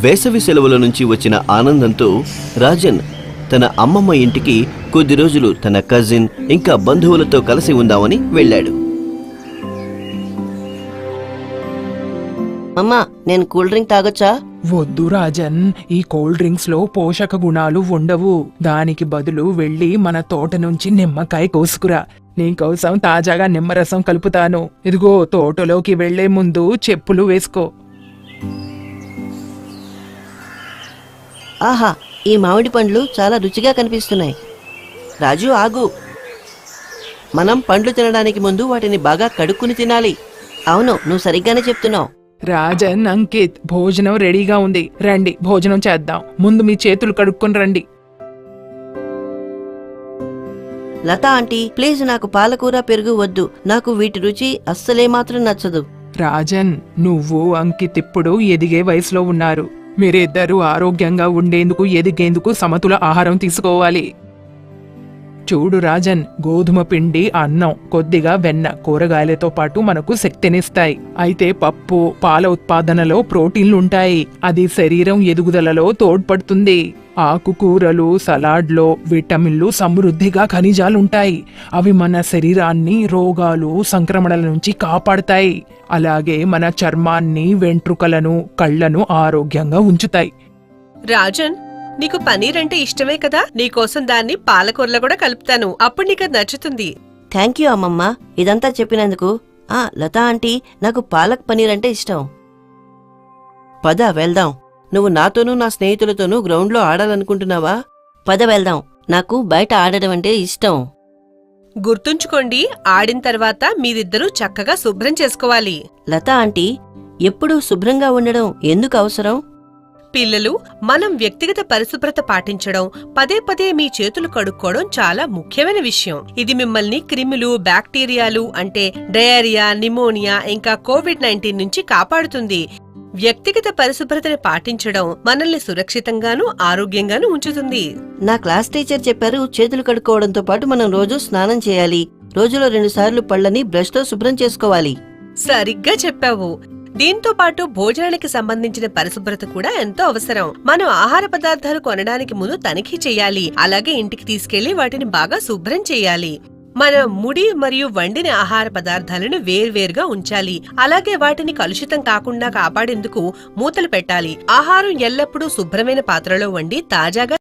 వేసవి సెలవుల నుంచి వచ్చిన ఆనందంతో రాజన్ తన అమ్మమ్మ ఇంటికి కొద్ది రోజులు తన కజిన్ ఇంకా బంధువులతో కలిసి ఉందామని వెళ్ళాడు. అమ్మా, నేను కూల్ డ్రింక్ తాగొచ్చా? వద్దు రాజన్, ఈ కోల్డ్ డ్రింక్స్ లో పోషక గుణాలు ఉండవు. దానికి బదులు వెళ్ళి మన తోట నుంచి నిమ్మకాయ కోసుకురా. నీకోసం తాజాగా నిమ్మరసం కలుపుతాను. ఇదిగో, తోటలోకి వెళ్లే ముందు చెప్పులు వేసుకో. ఆహా, ఈ మామిడి పండ్లు చాలా రుచిగా కనిపిస్తున్నాయి. రాజు, ఆగు. మనం పండ్లు తినడానికి ముందు వాటిని బాగా కడుక్కుని తినాలి. అవును, నువ్వు సరిగ్గానే చెప్తున్నావు. రాజన్, అంకిత్, భోజనం రెడీగా ఉంది. రండి, భోజనం చేద్దాం. ముందు మీ చేతులు కడుక్కొని రండి. లతా ఆంటీ, ప్లీజ్ నాకు పాలకూర పెరుగు వద్దు. నాకు వీటి రుచి అస్సలేమాత్రం నచ్చదు. రాజన్, నువ్వు అంకిత్ ఇప్పుడు ఎదిగే వయసులో ఉన్నారు. మీరిద్దరూ ఆరోగ్యంగా ఉండేందుకు, ఎదిగేందుకు సమతుల ఆహారం తీసుకోవాలి. చూడు రాజన్, గోధుమ పిండి, అన్నం, కొద్దిగా వెన్న, కూరగాయలతో పాటు మనకు శక్తినిస్తాయి. అయితే పప్పు, పాల ఉత్పాదనలో ప్రోటీన్లుంటాయి. అది శరీరం ఎదుగుదలలో తోడ్పడుతుంది. ఆకుకూరలు, సలాడ్లో విటమిన్లు, సమృద్ధిగా ఖనిజాలుంటాయి. అవి మన శరీరాన్ని రోగాలు, సంక్రమణల నుంచి కాపాడతాయి. అలాగే మన చర్మాన్ని, వెంట్రుకలను, కళ్లను ఆరోగ్యంగా ఉంచుతాయి. రాజన్, నీకు పనీర్ అంటే ఇష్టమే కదా? నీకోసం దాన్ని పాలకూరలో కూడా కలుపుతాను. అప్పుడు నీకు అది నచ్చుతుంది. థ్యాంక్ యూ అమ్మమ్మ, ఇదంతా చెప్పినందుకు. లతా ఆంటీ, నాకు పాలక్ పనీర్ అంటే ఇష్టం. పద వెళ్దాం. నువ్వు నాతోనూ నా స్నేహితులతోనూ గ్రౌండ్లో ఆడాలనుకుంటున్నావా? పద వెళ్దాం. నాకు బయట ఆడడం అంటే ఇష్టం. గుర్తుంచుకోండి, ఆడిన తర్వాత మీరిద్దరూ చక్కగా శుభ్రం చేసుకోవాలి. లతా ఆంటీ, ఎప్పుడూ శుభ్రంగా ఉండడం ఎందుకు అవసరం? పిల్లలు, మనం వ్యక్తిగత పరిశుభ్రత పాటించడం, పదే పదే మీ చేతులు కడుక్కోవడం చాలా ముఖ్యమైన విషయం. ఇది మిమ్మల్ని క్రిములు, బ్యాక్టీరియాలు అంటే డయేరియా, నిమోనియా ఇంకా కోవిడ్-19 నుంచి కాపాడుతుంది. వ్యక్తిగత పరిశుభ్రతని పాటించడం మనల్ని సురక్షితంగానూ, ఆరోగ్యంగానూ ఉంచుతుంది. నా క్లాస్ టీచర్ చెప్పారు, చేతులు కడుక్కోవడంతో పాటు మనం రోజు స్నానం చేయాలి. రోజులో 2 సార్లు పళ్ళని బ్రష్తో శుభ్రం చేసుకోవాలి. సరిగ్గా చెప్పావు. దీంతో పాటు భోజనానికి సంబంధించిన పరిశుభ్రత కూడా ఎంతో అవసరం. మనం ఆహార పదార్థాలు కొనడానికి ముందు తనిఖీ చేయాలి. అలాగే ఇంటికి తీసుకెళ్లి వాటిని బాగా శుభ్రం చేయాలి. మన ముడి మరియు వండిన ఆహార పదార్థాలను వేర్వేరుగా ఉంచాలి. అలాగే వాటిని కలుషితం కాకుండా కాపాడేందుకు మూతలు పెట్టాలి. ఆహారం ఎల్లప్పుడూ శుభ్రమైన పాత్రలో వండి తాజాగా